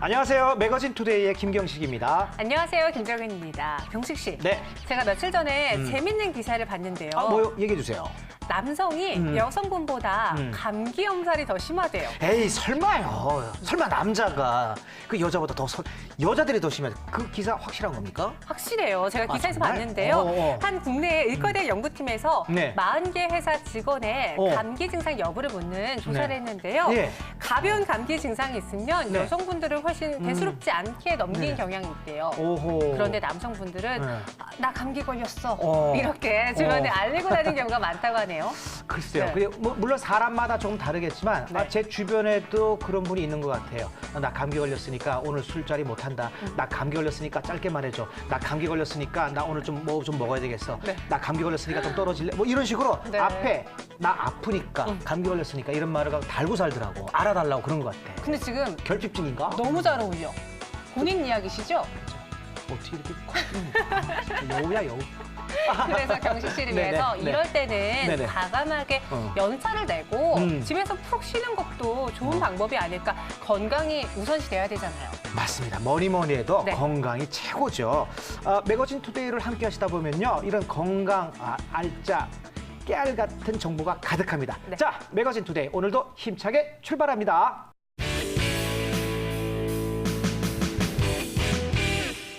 안녕하세요. 매거진 투데이의 김경식입니다. 안녕하세요. 김정은입니다. 경식 씨. 네. 제가 며칠 전에 재밌는 기사를 봤는데요. 뭐요? 얘기해 주세요. 남성이 여성분보다 감기 엄살이 더 심하대요. 에이, 설마요. 설마 남자가 그 여자보다 여자들이 더 심해. 그 기사 확실한 겁니까? 확실해요. 제가 기사에서 정말? 봤는데요. 한 국내 의과대 연구팀에서 네. 40개 회사 직원의 감기 증상 여부를 묻는 조사를 네. 했는데요. 예. 가벼운 감기 증상이 있으면 네. 여성분들을 훨씬 대수롭지 않게 넘기는 네. 경향이 있대요. 오호. 그런데 남성분들은 네. 나 감기 걸렸어. 이렇게 주변에 알리고 다니는 경우가 많다고 하네요. 글쎄요. 네. 그게 물론 사람마다 조금 다르겠지만 네. 제 주변에도 그런 분이 있는 것 같아요. 나 감기 걸렸으니까 오늘 술자리 못한다. 나 감기 걸렸으니까 짧게만 해줘. 나 감기 걸렸으니까 나 오늘 좀 먹어야 되겠어. 네. 나 감기 걸렸으니까 좀 떨어질래. 뭐 이런 식으로 네. 앞에 나 아프니까 감기 걸렸으니까 이런 말을 달고 살더라고. 알아달라고 그런 것 같아. 근데 지금 결핍증인가? 너무 잘 어울려. 본인 이야기시죠? 어떻게 이렇게 진짜 여우야 여우. 그래서 경식 씨를 네네, 위해서 네. 이럴 때는 네네. 과감하게 연차를 내고 집에서 푹 쉬는 것도 좋은 방법이 아닐까. 건강이 우선시 돼야 되잖아요. 맞습니다. 뭐니 해도 네. 건강이 최고죠. 매거진 투데이를 함께 하시다 보면요. 이런 건강, 알짜, 깨알 같은 정보가 가득합니다. 네. 자, 매거진 투데이 오늘도 힘차게 출발합니다.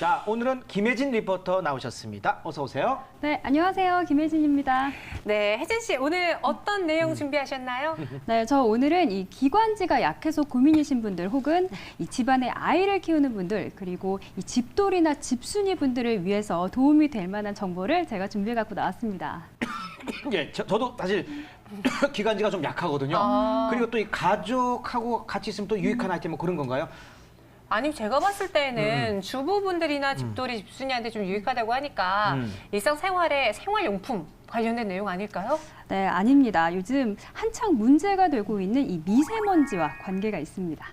자, 오늘은 김혜진 리포터 나오셨습니다. 어서 오세요. 네, 안녕하세요. 김혜진입니다. 네, 혜진 씨 오늘 어떤 내용 준비하셨나요? 네, 저 오늘은 이 기관지가 약해서 고민이신 분들 혹은 이 집안에 아이를 키우는 분들 그리고 이 집돌이나 집순이 분들을 위해서 도움이 될 만한 정보를 제가 준비해 갖고 나왔습니다. 예, 저도 사실 기관지가 좀 약하거든요. 그리고 또 이 가족하고 같이 있으면 또 유익한 아이템 뭐 그런 건가요? 아니 제가 봤을 때는 주부분들이나 집돌이 집순이한테 좀 유익하다고 하니까 일상생활에 생활용품 관련된 내용 아닐까요? 네, 아닙니다. 요즘 한창 문제가 되고 있는 이 미세먼지와 관계가 있습니다.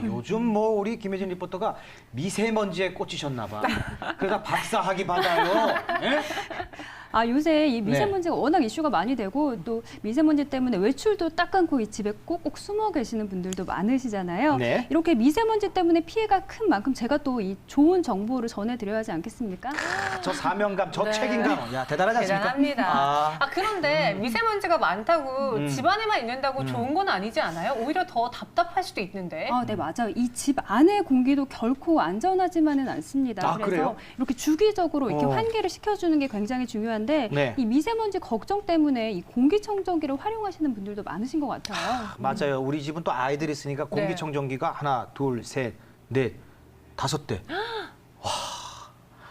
요즘 뭐 우리 김혜진 리포터가 미세먼지에 꽂히셨나 봐. 그러다 박사학위 받아요. 예? 요새 이 미세먼지가 워낙 이슈가 많이 되고 또 미세먼지 때문에 외출도 딱 끊고 이 집에 꼭꼭 숨어 계시는 분들도 많으시잖아요. 네. 이렇게 미세먼지 때문에 피해가 큰 만큼 제가 또 이 좋은 정보를 전해드려야 하지 않겠습니까? 저 사명감, 저 네. 책임감. 야, 대단하지 않습니까? 대단합니다. 그런데 미세먼지가 많다고 집안에만 있는다고 좋은 건 아니지 않아요? 오히려 더 답답할 수도 있는데. 네, 맞아요. 이 집 안의 공기도 결코 안전하지만은 않습니다. 그래서 그래요? 이렇게 주기적으로 이렇게 환기를 시켜주는 게 굉장히 중요한데 네. 이 미세먼지 걱정 때문에 이 공기청정기를 활용하시는 분들도 많으신 것 같아요. 맞아요. 우리 집은 또 아이들이 있으니까 공기청정기가 하나, 둘, 셋, 넷, 5대.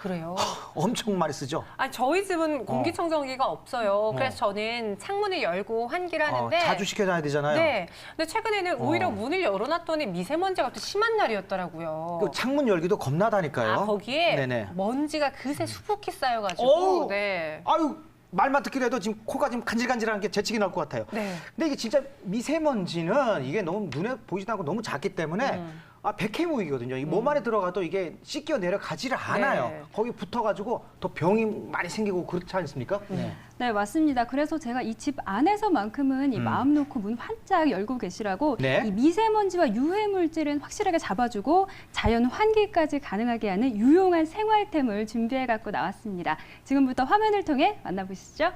그래요? 엄청 많이 쓰죠? 저희 집은 공기청정기가 없어요. 그래서 저는 창문을 열고 환기를 하는데 자주 시켜놔야 되잖아요. 네. 근데 최근에는 오히려 문을 열어놨더니 미세먼지가 또 심한 날이었더라고요. 그 창문 열기도 겁나다니까요. 거기에 네네. 먼지가 그새 수북히 쌓여가지고. 오! 네. 아유, 말만 듣기로 해도 지금 코가 지금 간질간질한 게 재채기 나올 것 같아요. 네. 근데 이게 진짜 미세먼지는 이게 너무 눈에 보이지도 않고 너무 작기 때문에 백해무익이거든요. 이 몸 안에 들어가도 이게 씻겨 내려가지를 않아요. 네. 거기 붙어가지고 더 병이 많이 생기고 그렇지 않습니까? 네, 맞습니다. 그래서 제가 이 집 안에서만큼은 이 마음 놓고 문 활짝 열고 계시라고 네. 이 미세먼지와 유해 물질은 확실하게 잡아주고 자연 환기까지 가능하게 하는 유용한 생활템을 준비해 갖고 나왔습니다. 지금부터 화면을 통해 만나보시죠.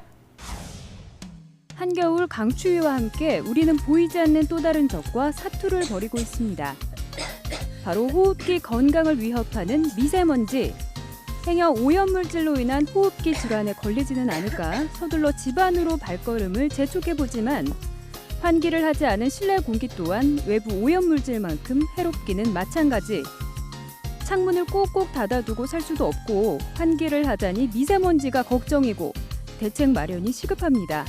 한겨울 강추위와 함께 우리는 보이지 않는 또 다른 적과 사투를 벌이고 있습니다. 바로 호흡기 건강을 위협하는 미세먼지. 생형 오염물질로 인한 호흡기 질환에 걸리지는 않을까 서둘러 집 안으로 발걸음을 재촉해보지만 환기를 하지 않은 실내 공기 또한 외부 오염물질만큼 해롭기는 마찬가지. 창문을 꼭꼭 닫아두고 살 수도 없고 환기를 하자니 미세먼지가 걱정이고 대책 마련이 시급합니다.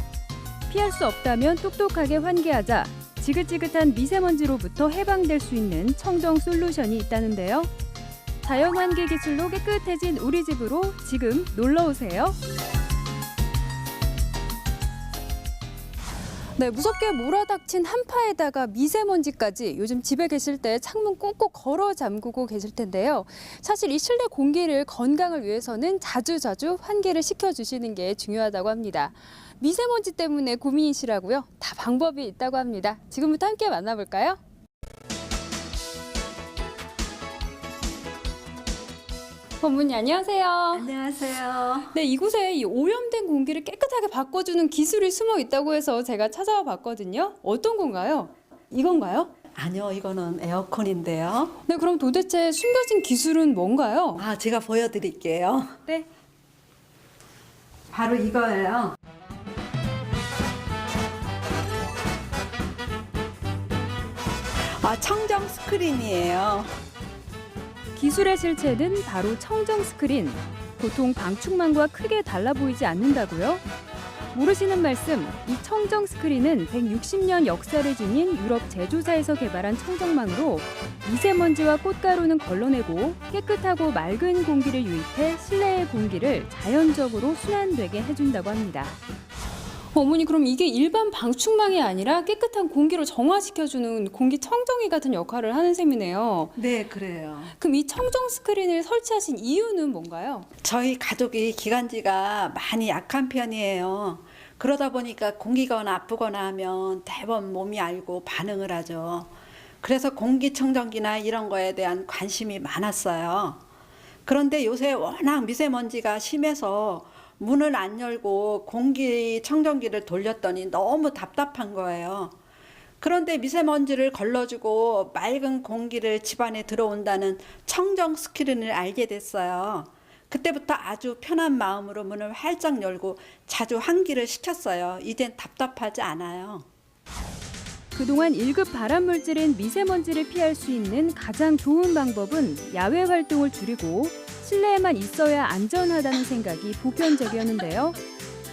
피할 수 없다면 똑똑하게 환기하자. 지긋지긋한 미세먼지로부터 해방될 수 있는 청정 솔루션이 있다는데요. 자연환기 기술로 깨끗해진 우리 집으로 지금 놀러오세요. 네, 무섭게 몰아닥친 한파에다가 미세먼지까지 요즘 집에 계실 때 창문 꼭꼭 걸어 잠그고 계실 텐데요. 사실 이 실내 공기를 건강을 위해서는 자주자주 환기를 시켜주시는 게 중요하다고 합니다. 미세먼지 때문에 고민이시라고요? 다 방법이 있다고 합니다. 지금부터 함께 만나볼까요? 어머니 안녕하세요. 안녕하세요. 네, 이곳에 이 오염된 공기를 깨끗하게 바꿔주는 기술이 숨어 있다고 해서 제가 찾아와 봤거든요. 어떤 건가요? 이건가요? 아니요, 이거는 에어컨인데요. 네, 그럼 도대체 숨겨진 기술은 뭔가요? 제가 보여드릴게요. 네. 바로 이거예요. 청정 스크린이에요. 기술의 실체는 바로 청정 스크린. 보통 방충망과 크게 달라 보이지 않는다고요? 모르시는 말씀, 이 청정 스크린은 160년 역사를 지닌 유럽 제조사에서 개발한 청정망으로 미세먼지와 꽃가루는 걸러내고 깨끗하고 맑은 공기를 유입해 실내의 공기를 자연적으로 순환되게 해준다고 합니다. 어머니, 그럼 이게 일반 방충망이 아니라 깨끗한 공기로 정화시켜주는 공기청정기 같은 역할을 하는 셈이네요. 네, 그래요. 그럼 이 청정 스크린을 설치하신 이유는 뭔가요? 저희 가족이 기관지가 많이 약한 편이에요. 그러다 보니까 공기가 나쁘거나 하면 대번 몸이 알고 반응을 하죠. 그래서 공기청정기나 이런 거에 대한 관심이 많았어요. 그런데 요새 워낙 미세먼지가 심해서 문을 안 열고 공기청정기를 돌렸더니 너무 답답한 거예요. 그런데 미세먼지를 걸러주고 맑은 공기를 집안에 들어온다는 청정 스크린을 알게 됐어요. 그때부터 아주 편한 마음으로 문을 활짝 열고 자주 환기를 시켰어요. 이젠 답답하지 않아요. 그동안 1급 발암물질인 미세먼지를 피할 수 있는 가장 좋은 방법은 야외 활동을 줄이고 실내에만 있어야 안전하다는 생각이 보편적이었는데요.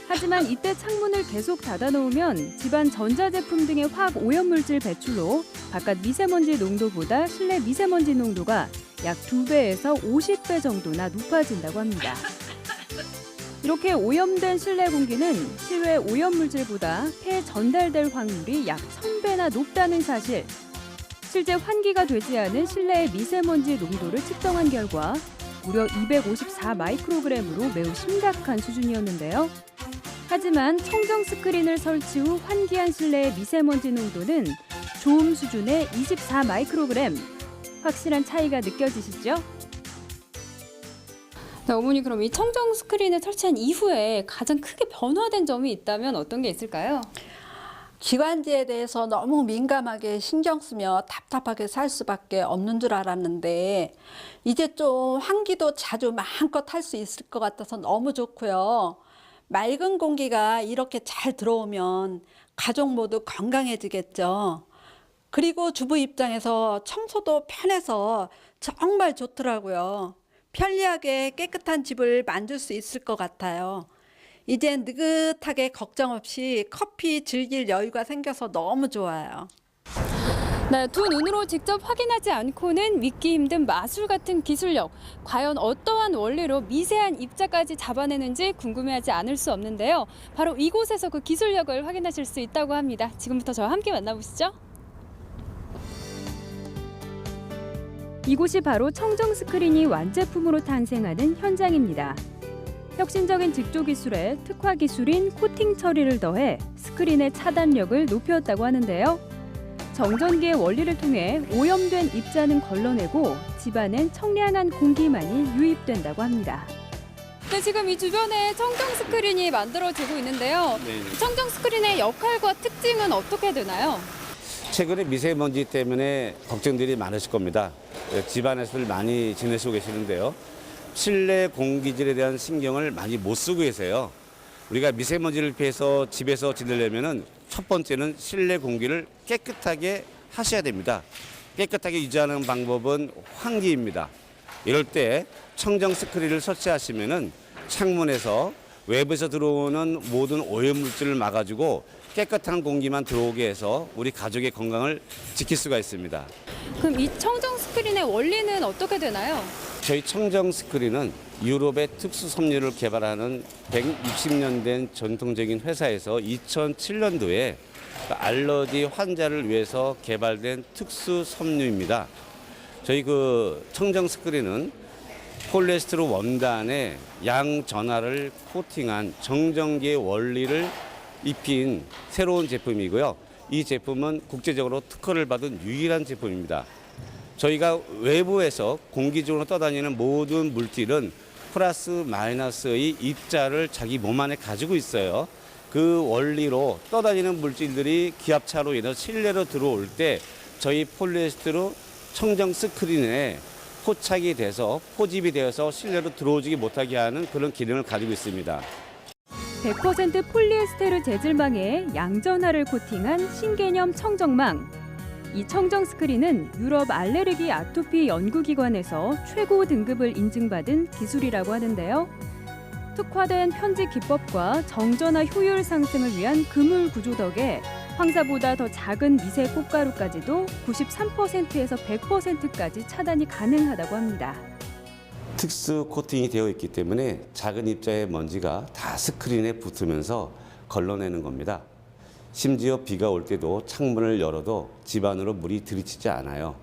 하지만 이때 창문을 계속 닫아놓으면 집안 전자제품 등의 화학 오염물질 배출로 바깥 미세먼지 농도보다 실내 미세먼지 농도가 약 2배에서 50배 정도나 높아진다고 합니다. 이렇게 오염된 실내 공기는 실외 오염물질보다 폐에 전달될 확률이 약 1000배나 높다는 사실. 실제 환기가 되지 않은 실내의 미세먼지 농도를 측정한 결과 무려 254 마이크로그램으로 매우 심각한 수준이었는데요. 하지만 청정 스크린을 설치 후 환기한 실내의 미세먼지 농도는 좋음 수준의 24 마이크로그램. 확실한 차이가 느껴지시죠? 네, 어머니, 그럼 이 청정 스크린을 설치한 이후에 가장 크게 변화된 점이 있다면 어떤 게 있을까요? 기관지에 대해서 너무 민감하게 신경 쓰며 답답하게 살 수밖에 없는 줄 알았는데 이제 좀 환기도 자주 마음껏 할 수 있을 것 같아서 너무 좋고요. 맑은 공기가 이렇게 잘 들어오면 가족 모두 건강해지겠죠. 그리고 주부 입장에서 청소도 편해서 정말 좋더라고요. 편리하게 깨끗한 집을 만들 수 있을 것 같아요. 이젠 느긋하게 걱정 없이 커피 즐길 여유가 생겨서 너무 좋아요. 네, 두 눈으로 직접 확인하지 않고는 믿기 힘든 마술 같은 기술력. 과연 어떠한 원리로 미세한 입자까지 잡아내는지 궁금해하지 않을 수 없는데요. 바로 이곳에서 그 기술력을 확인하실 수 있다고 합니다. 지금부터 저와 함께 만나보시죠. 이곳이 바로 청정 스크린이 완제품으로 탄생하는 현장입니다. 혁신적인 직조 기술에 특화 기술인 코팅 처리를 더해 스크린의 차단력을 높였다고 하는데요. 정전기의 원리를 통해 오염된 입자는 걸러내고 집안엔 청량한 공기만이 유입된다고 합니다. 네, 지금 이 주변에 청정 스크린이 만들어지고 있는데요. 청정 스크린의 역할과 특징은 어떻게 되나요? 최근에 미세먼지 때문에 걱정들이 많으실 겁니다. 집안에서들 많이 지내시고 계시는데요. 실내 공기질에 대한 신경을 많이 못 쓰고 계세요. 우리가 미세먼지를 피해서 집에서 지내려면은 첫 번째는 실내 공기를 깨끗하게 하셔야 됩니다. 깨끗하게 유지하는 방법은 환기입니다. 이럴 때 청정 스크린을 설치하시면은 창문에서 외부에서 들어오는 모든 오염물질을 막아주고 깨끗한 공기만 들어오게 해서 우리 가족의 건강을 지킬 수가 있습니다. 그럼 이 청정 스크린의 원리는 어떻게 되나요? 저희 청정 스크린은 유럽의 특수 섬유를 개발하는 160년 된 전통적인 회사에서 2007년도에 알러지 환자를 위해서 개발된 특수 섬유입니다. 저희 청정 스크린은 폴리에스테르 원단에 양전하를 코팅한 정전기의 원리를 입힌 새로운 제품이고요. 이 제품은 국제적으로 특허를 받은 유일한 제품입니다. 저희가 외부에서 공기중으로 떠다니는 모든 물질은 플러스 마이너스의 입자를 자기 몸 안에 가지고 있어요. 그 원리로 떠다니는 물질들이 기압차로 인해서 실내로 들어올 때 저희 폴리에스테르 청정 스크린에 포착이 돼서 포집이 되어서 실내로 들어오지 못하게 하는 그런 기능을 가지고 있습니다. 100% 폴리에스테르 재질망에 양전하를 코팅한 신개념 청정망. 이 청정 스크린은 유럽 알레르기 아토피 연구기관에서 최고 등급을 인증받은 기술이라고 하는데요. 특화된 편집 기법과 정전화 효율 상승을 위한 그물 구조 덕에 황사보다 더 작은 미세 꽃가루까지도 93%에서 100%까지 차단이 가능하다고 합니다. 특수 코팅이 되어 있기 때문에 작은 입자의 먼지가 다 스크린에 붙으면서 걸러내는 겁니다. 심지어 비가 올 때도 창문을 열어도 집 안으로 물이 들이치지 않아요.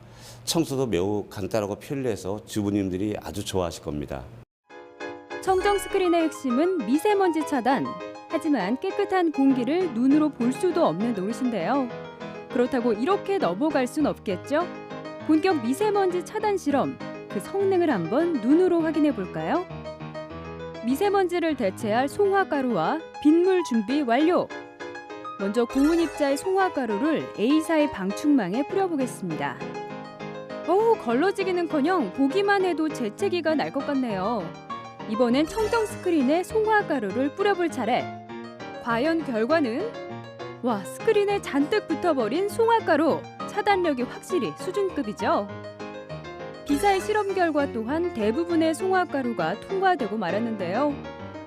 청소도 매우 간단하고 편리해서 주부님들이 아주 좋아하실 겁니다. 청정 스크린의 핵심은 미세먼지 차단. 하지만 깨끗한 공기를 눈으로 볼 수도 없는 노릇인데요. 그렇다고 이렇게 넘어갈 순 없겠죠? 본격 미세먼지 차단 실험, 그 성능을 한번 눈으로 확인해 볼까요? 미세먼지를 대체할 송화가루와 빗물 준비 완료! 먼저 고운 입자의 송화가루를 A사의 방충망에 뿌려보겠습니다. 걸러지기는커녕 보기만 해도 재채기가 날 것 같네요. 이번엔 청정 스크린에 송화가루를 뿌려볼 차례. 과연 결과는? 와, 스크린에 잔뜩 붙어버린 송화가루. 차단력이 확실히 수준급이죠. B사의 실험 결과 또한 대부분의 송화가루가 통과되고 말았는데요.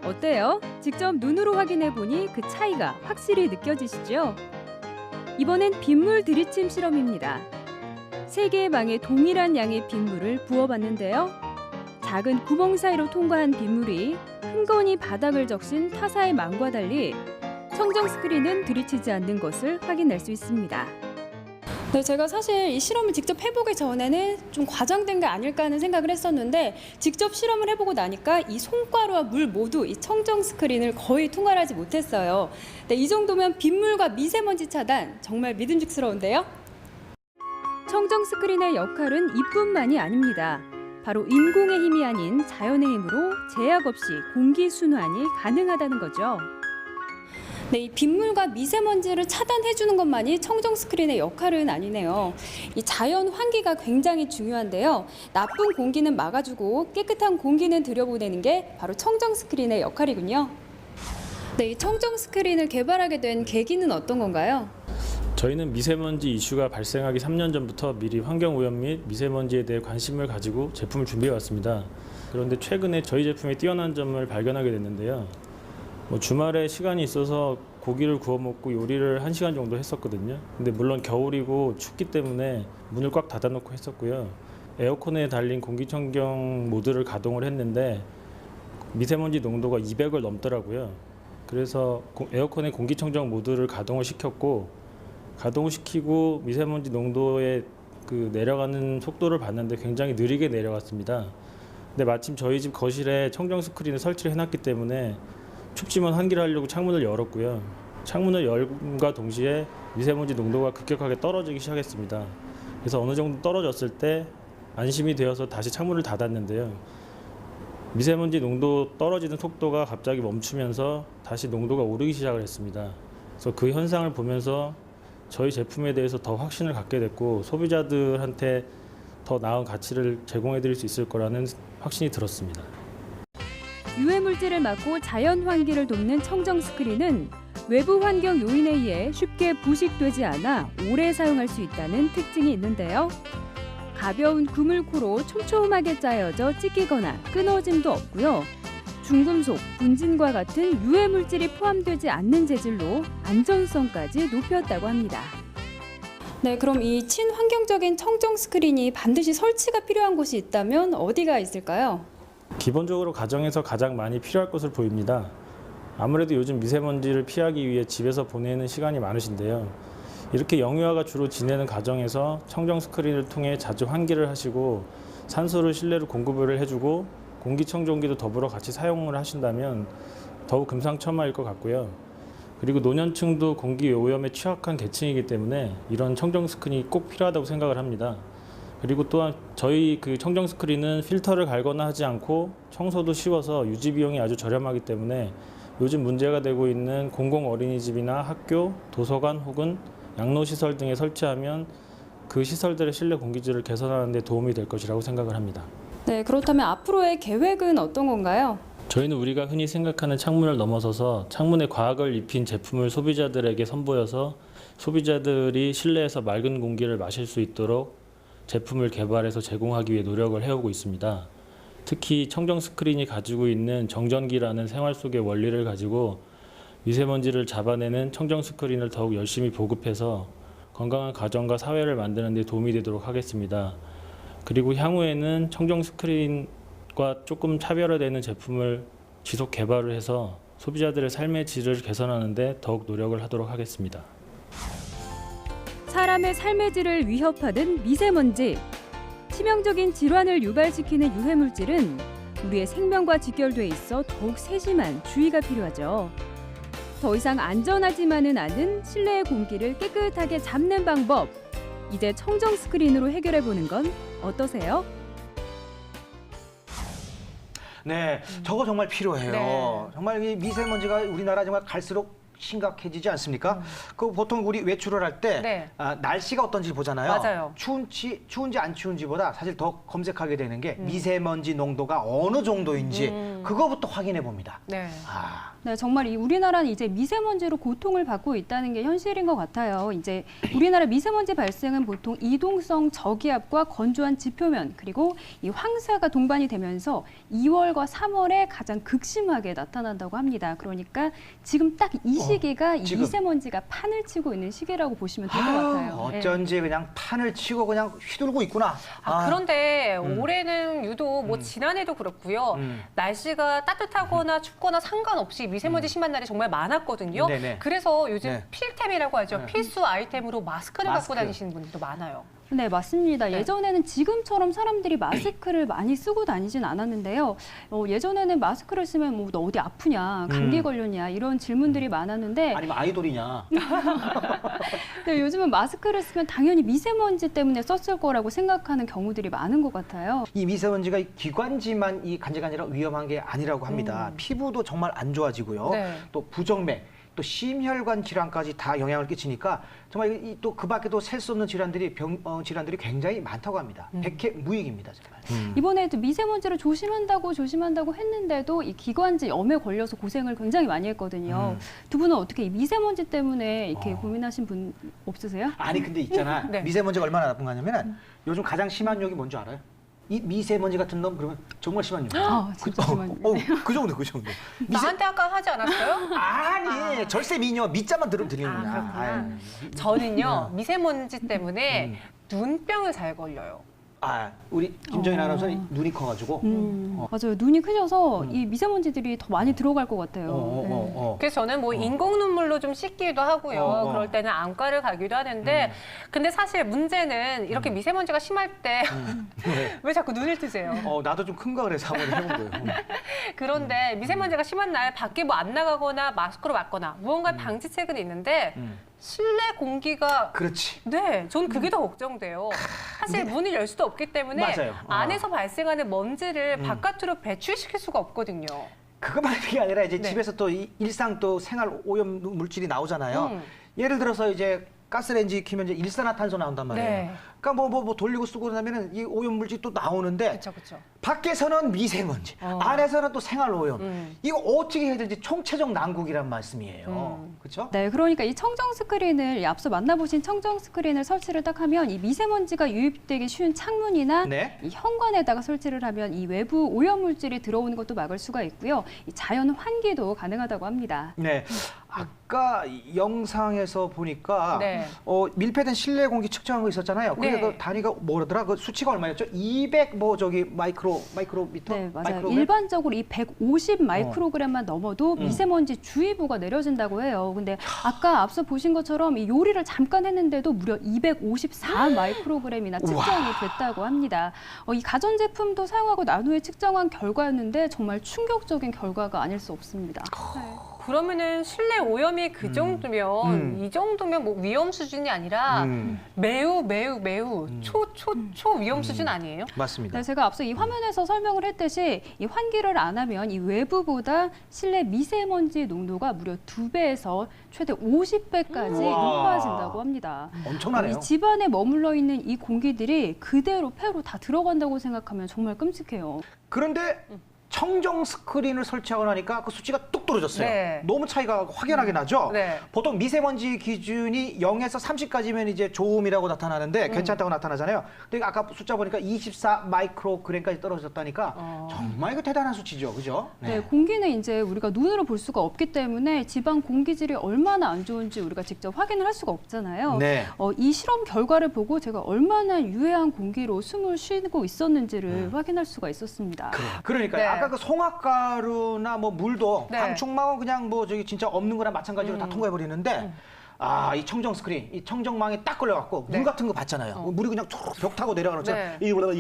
어때요? 직접 눈으로 확인해보니 그 차이가 확실히 느껴지시죠? 이번엔 빗물 들이침 실험입니다. 3개의 망에 동일한 양의 빗물을 부어봤는데요. 작은 구멍 사이로 통과한 빗물이 흥건히 바닥을 적신 타사의 망과 달리 청정 스크린은 들이치지 않는 것을 확인할 수 있습니다. 네, 제가 사실 이 실험을 직접 해보기 전에는 좀 과장된 게 아닐까 하는 생각을 했었는데 직접 실험을 해보고 나니까 이 송가루와 물 모두 이 청정 스크린을 거의 통과하지 못했어요. 네, 이 정도면 빗물과 미세먼지 차단 정말 믿음직스러운데요? 청정 스크린의 역할은 이뿐만이 아닙니다. 바로 인공의 힘이 아닌 자연의 힘으로 제약 없이 공기 순환이 가능하다는 거죠. 네, 이 빗물과 미세먼지를 차단해주는 것만이 청정 스크린의 역할은 아니네요. 이 자연 환기가 굉장히 중요한데요. 나쁜 공기는 막아주고 깨끗한 공기는 들여보내는 게 바로 청정 스크린의 역할이군요. 네, 이 청정 스크린을 개발하게 된 계기는 어떤 건가요? 저희는 미세먼지 이슈가 발생하기 3년 전부터 미리 환경오염 및 미세먼지에 대해 관심을 가지고 제품을 준비해왔습니다. 그런데 최근에 저희 제품의 뛰어난 점을 발견하게 됐는데요. 주말에 시간이 있어서 고기를 구워 먹고 요리를 1시간 정도 했었거든요. 근데 물론 겨울이고 춥기 때문에 문을 꽉 닫아놓고 했었고요. 에어컨에 달린 공기청정 모드를 가동을 했는데 미세먼지 농도가 200을 넘더라고요. 그래서 에어컨의 공기청정 모드를 가동을 시켰고 가동을 시키고 미세먼지 농도의 그 내려가는 속도를 봤는데 굉장히 느리게 내려갔습니다. 근데 마침 저희 집 거실에 청정 스크린을 설치를 해놨기 때문에 춥지만 환기를 하려고 창문을 열었고요. 창문을 열음과 동시에 미세먼지 농도가 급격하게 떨어지기 시작했습니다. 그래서 어느 정도 떨어졌을 때 안심이 되어서 다시 창문을 닫았는데요. 미세먼지 농도 떨어지는 속도가 갑자기 멈추면서 다시 농도가 오르기 시작을 했습니다. 그래서 그 현상을 보면서 저희 제품에 대해서 더 확신을 갖게 됐고 소비자들한테 더 나은 가치를 제공해 드릴 수 있을 거라는 확신이 들었습니다. 유해 물질을 막고 자연 환기를 돕는 청정 스크린은 외부 환경 요인에 의해 쉽게 부식되지 않아 오래 사용할 수 있다는 특징이 있는데요. 가벼운 그물코로 촘촘하게 짜여져 찢기거나 끊어짐도 없고요. 중금속, 분진과 같은 유해 물질이 포함되지 않는 재질로 안전성까지 높였다고 합니다. 네, 그럼 이 친환경적인 청정 스크린이 반드시 설치가 필요한 곳이 있다면 어디가 있을까요? 기본적으로 가정에서 가장 많이 필요할 것으로 보입니다. 아무래도 요즘 미세먼지를 피하기 위해 집에서 보내는 시간이 많으신데요. 이렇게 영유아가 주로 지내는 가정에서 청정 스크린을 통해 자주 환기를 하시고 산소를 실내로 공급을 해주고 공기청정기도 더불어 같이 사용을 하신다면 더욱 금상첨화일 것 같고요. 그리고 노년층도 공기 오염에 취약한 계층이기 때문에 이런 청정 스크린이 꼭 필요하다고 생각을 합니다. 그리고 또한 저희 그 청정 스크린은 필터를 갈거나 하지 않고 청소도 쉬워서 유지 비용이 아주 저렴하기 때문에 요즘 문제가 되고 있는 공공 어린이집이나 학교, 도서관 혹은 양로시설 등에 설치하면 그 시설들의 실내 공기질을 개선하는 데 도움이 될 것이라고 생각을 합니다. 네, 그렇다면 앞으로의 계획은 어떤 건가요? 저희는 우리가 흔히 생각하는 창문을 넘어서서 창문에 과학을 입힌 제품을 소비자들에게 선보여서 소비자들이 실내에서 맑은 공기를 마실 수 있도록 제품을 개발해서 제공하기 위해 노력을 해오고 있습니다. 특히 청정 스크린이 가지고 있는 정전기라는 생활 속의 원리를 가지고 미세먼지를 잡아내는 청정 스크린을 더욱 열심히 보급해서 건강한 가정과 사회를 만드는 데 도움이 되도록 하겠습니다. 그리고 향후에는 청정 스크린과 조금 차별화되는 제품을 지속 개발을 해서 소비자들의 삶의 질을 개선하는 데 더욱 노력을 하도록 하겠습니다. 사람의 삶의 질을 위협하는 미세먼지. 치명적인 질환을 유발시키는 유해물질은 우리의 생명과 직결돼 있어 더욱 세심한 주의가 필요하죠. 더 이상 안전하지만은 않은 실내의 공기를 깨끗하게 잡는 방법. 이제 청정 스크린으로 해결해 보는 건 어떠세요? 네, 저거 정말 필요해요. 네. 정말 이 미세먼지가 우리나라 정말 갈수록 심각해지지 않습니까? 그 보통 우리 외출을 할 때 네. 날씨가 어떤지 보잖아요. 맞아요. 추운지 안 추운지보다 사실 더 검색하게 되는 게 미세먼지 농도가 어느 정도인지 그거부터 확인해 봅니다. 네. 네, 정말 이 우리나라는 이제 미세먼지로 고통을 받고 있다는 게 현실인 것 같아요. 이제 우리나라 미세먼지 발생은 보통 이동성 저기압과 건조한 지표면 그리고 이 황사가 동반이 되면서 2월과 3월에 가장 극심하게 나타난다고 합니다. 그러니까 지금 딱 이 시기가 이 지금. 미세먼지가 판을 치고 있는 시기라고 보시면 될 것 같아요. 네. 어쩐지 그냥 판을 치고 그냥 휘둘고 있구나. 그런데 올해는 유독 뭐 지난해도 그렇고요. 날씨가 따뜻하거나 춥거나 상관없이 미세먼지 심한 날이 정말 많았거든요. 네네. 그래서 요즘 네. 필템이라고 하죠. 필수 아이템으로 마스크를 마스크. 갖고 다니시는 분들도 많아요. 네, 맞습니다. 네. 예전에는 지금처럼 사람들이 마스크를 많이 쓰고 다니진 않았는데요. 예전에는 마스크를 쓰면 뭐 너 어디 아프냐, 감기 걸렸냐 이런 질문들이 많았는데 아니면 아이돌이냐. 네, 요즘은 마스크를 쓰면 당연히 미세먼지 때문에 썼을 거라고 생각하는 경우들이 많은 것 같아요. 이 미세먼지가 이 기관지만 이 간제가 아니라 위험한 게 아니라고 합니다. 피부도 정말 안 좋아지고요. 네. 또 부정맥, 또 심혈관 질환까지 다 영향을 끼치니까 정말 또 그 밖에도 셀 수 없는 질환들이 질환들이 굉장히 많다고 합니다. 백해무익입니다, 정말. 이번에도 미세먼지를 조심한다고 했는데도 이 기관지 염에 걸려서 고생을 굉장히 많이 했거든요. 두 분은 어떻게 이 미세먼지 때문에 이렇게 고민하신 분 없으세요? 아니 근데 있잖아. 네. 미세먼지가 얼마나 나쁜 거냐면은 요즘 가장 심한 욕이 뭔지 알아요? 이 미세먼지 같은 놈 그러면 정말 심한 욕. 아, 진짜 심한 욕. 그 정도, 그 정도. 나한테 아까 하지 않았어요? 아니 절세 미녀 밑자만 들으면 그렇구나. 저는요 미세먼지 때문에 눈병을 잘 걸려요. 우리 김정인 아나운서는 눈이 커가지고. 맞아요. 눈이 크셔서 이 미세먼지들이 더 많이 들어갈 것 같아요. 네. 그래서 저는 뭐 인공 눈물로 좀 씻기도 하고요. 그럴 때는 안과를 가기도 하는데 근데 사실 문제는 이렇게 미세먼지가 심할 때 왜 자꾸 눈을 뜨세요? 나도 좀 큰가 그래서 한번 해본 거예요. 그런데 미세먼지가 심한 날 밖에 뭐 안 나가거나 마스크로 맞거나 무언가 방지책은 있는데 실내 공기가 그렇지. 네, 전 그게 더 걱정돼요. 사실 문을 열 수도 없기 때문에 맞아요. 안에서 발생하는 먼지를 바깥으로 배출시킬 수가 없거든요. 그것만 게 아니라 이제 네. 집에서 또 일상 또 생활 오염 물질이 나오잖아요. 예를 들어서 이제 가스레인지 키면 이제 일산화탄소 나온단 말이에요. 네. 그러니까 뭐 돌리고 쓰고 나면은 이 오염 물질 또 나오는데 그렇죠, 그렇죠. 밖에서는 미세먼지, 안에서는 또 생활 오염. 이거 어떻게 해야 될지 총체적 난국이란 말씀이에요. 그렇죠? 네, 그러니까 이 청정 스크린을 앞서 만나보신 청정 스크린을 설치를 딱 하면 이 미세먼지가 유입되기 쉬운 창문이나 네. 이 현관에다가 설치를 하면 이 외부 오염 물질이 들어오는 것도 막을 수가 있고요. 이 자연 환기도 가능하다고 합니다. 네. 아까 영상에서 보니까 네. 밀폐된 실내 공기 측정한 거 있었잖아요. 그게 네. 그 단위가 뭐라더라? 그 수치가 얼마였죠? 200 뭐 저기 마이크로미터? 네, 맞아요. 마이크로그램? 일반적으로 이 150 마이크로그램만 넘어도 미세먼지 주의보가 내려진다고 해요. 근데 아까 앞서 보신 것처럼 이 요리를 잠깐 했는데도 무려 254 마이크로그램이나 측정이 됐다고 합니다. 이 가전제품도 사용하고 난 후에 측정한 결과였는데 정말 충격적인 결과가 아닐 수 없습니다. 네. 그러면은 실내 오염이 그 정도면 이 정도면 뭐 위험 수준이 아니라 매우 초 위험 수준 아니에요? 맞습니다. 네, 제가 앞서 이 화면에서 설명을 했듯이 이 환기를 안 하면 이 외부보다 실내 미세먼지 농도가 무려 2배에서 최대 50배까지 우와. 높아진다고 합니다. 엄청나네요. 이 집안에 머물러 있는 이 공기들이 그대로 폐로 다 들어간다고 생각하면 정말 끔찍해요. 그런데 청정 스크린을 설치하고 나니까 그 수치가 뚝 떨어졌어요. 네. 너무 차이가 확연하게 나죠? 네. 보통 미세먼지 기준이 0에서 30까지면 이제 좋음이라고 나타나는데 괜찮다고 나타나잖아요. 근데 아까 숫자 보니까 24 마이크로그램까지 떨어졌다니까 정말 이거 대단한 수치죠. 그죠? 네, 공기는 이제 우리가 눈으로 볼 수가 없기 때문에 집안 공기질이 얼마나 안 좋은지 우리가 직접 확인을 할 수가 없잖아요. 네. 이 실험 결과를 보고 제가 얼마나 유해한 공기로 숨을 쉬고 있었는지를 확인할 수가 있었습니다. 그러니까요. 네. 아까 그 송화가루나 뭐 물도 네. 방충망은 그냥 뭐 저기 진짜 없는 거나 마찬가지로 다 통과해 버리는데 이 청정 스크린, 이 청정망에 딱 걸려갖고 네. 물 같은 거 봤잖아요. 물이 그냥 벽 타고 내려가는 것처럼 네. 이거보다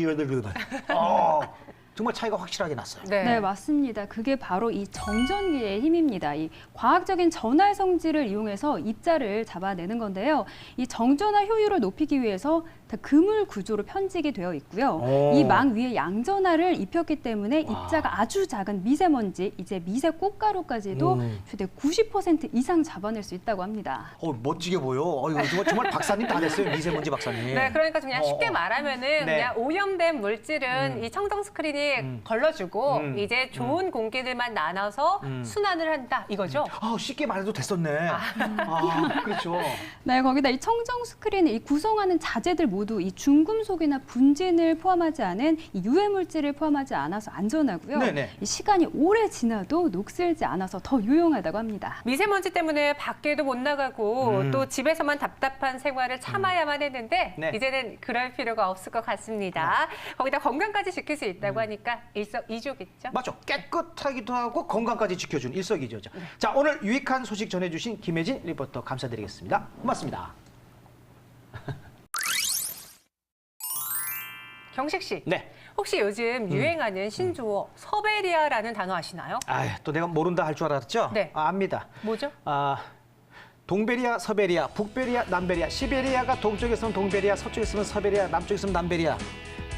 정말 차이가 확실하게 났어요. 네, 맞습니다. 그게 바로 이 정전기의 힘입니다. 이 과학적인 전할 성질을 이용해서 입자를 잡아내는 건데요. 이 정전화 효율을 높이기 위해서 다 그물 구조로 편집이 되어 있고요. 오. 이 망 위에 양전하를 입혔기 때문에 입자가 아주 작은 미세먼지, 이제 미세 꽃가루까지도 최대 90% 이상 잡아낼 수 있다고 합니다. 멋지게 보여. 이거 정말 박사님 다 됐어요. 미세먼지 박사님. 네, 그러니까 그냥 쉽게 말하면은 네. 그냥 오염된 물질은 이 청정 스크린이 걸러주고 이제 좋은 공기들만 나눠서 순환을 한다 이거죠? 쉽게 말해도 됐었네. 그렇죠. 네, 거기다 이 청정 스크린을 이 구성하는 자재들 모두 이 중금속이나 분진을 포함하지 않은 이 유해 물질을 포함하지 않아서 안전하고요. 네네. 이 시간이 오래 지나도 녹슬지 않아서 더 유용하다고 합니다. 미세먼지 때문에 밖에도 못 나가고 또 집에서만 답답한 생활을 참아야만 했는데 네. 이제는 그럴 필요가 없을 것 같습니다. 거기다 건강까지 지킬 수 있다고 하니까 일석이조겠죠? 맞죠. 깨끗하기도 하고 건강까지 지켜준 일석이조죠. 자, 오늘 유익한 소식 전해주신 김혜진 리포터 감사드리겠습니다. 고맙습니다. 경식 씨, 네. 혹시 요즘 유행하는 신조어 서베리아라는 단어 아시나요? 또 내가 모른다 할 줄 알았죠? 네. 압니다. 뭐죠? 동베리아, 서베리아, 북베리아, 남베리아, 시베리아가 동쪽에 있으면 동베리아, 서쪽에 있으면 서베리아, 남쪽에 있으면 남베리아.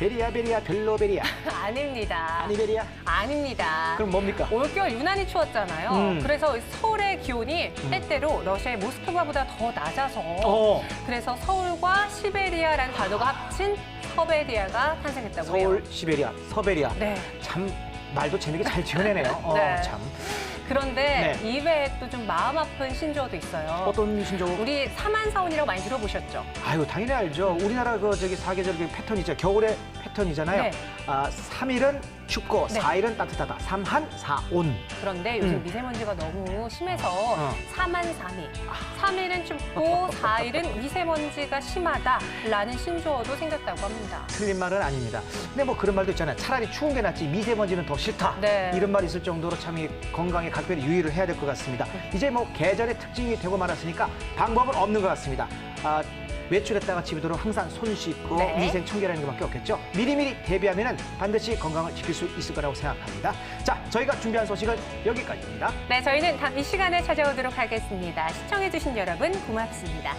베리아, 별로베리아, 아닙니다. 아니베리아. 아닙니다. 그럼 뭡니까? 올겨울 유난히 추웠잖아요. 그래서 서울의 기온이 때때로 러시아의 모스크바보다 더 낮아서 그래서 서울과 시베리아라는 단어가 합친 서베리아가 탄생했다고 해요. 서울, 시베리아, 서베리아. 네. 참 말도 재미있게 잘 지어내네요. 네. 참. 그런데 네. 이외에 또 좀 마음 아픈 신조어도 있어요. 어떤 신조어? 우리 사만사온이라고 많이 들어보셨죠? 당연히 알죠. 우리나라 사계절 패턴이죠. 겨울의 패턴이잖아요. 네. 3일은 춥고 네. 4일은 따뜻하다. 삼한, 사온. 그런데 요즘 미세먼지가 너무 심해서 사만삼일. 3일은 춥고 4일은 미세먼지가 심하다라는 신조어도 생겼다고 합니다. 틀린 말은 아닙니다. 근데 뭐 그런 말도 있잖아요. 차라리 추운 게 낫지 미세먼지는 더 싫다. 네. 이런 말이 있을 정도로 참 이 건강에 각별히 유의를 해야 될 것 같습니다. 이제 뭐 계절의 특징이 되고 말았으니까 방법은 없는 것 같습니다. 외출했다가 집에 들어오면 항상 손 씻고 네. 위생 청결하는 것밖에 없겠죠. 미리미리 대비하면 반드시 건강을 지킬 수 있을 거라고 생각합니다. 자, 저희가 준비한 소식은 여기까지입니다. 네, 저희는 다음 이 시간에 찾아오도록 하겠습니다. 시청해주신 여러분 고맙습니다.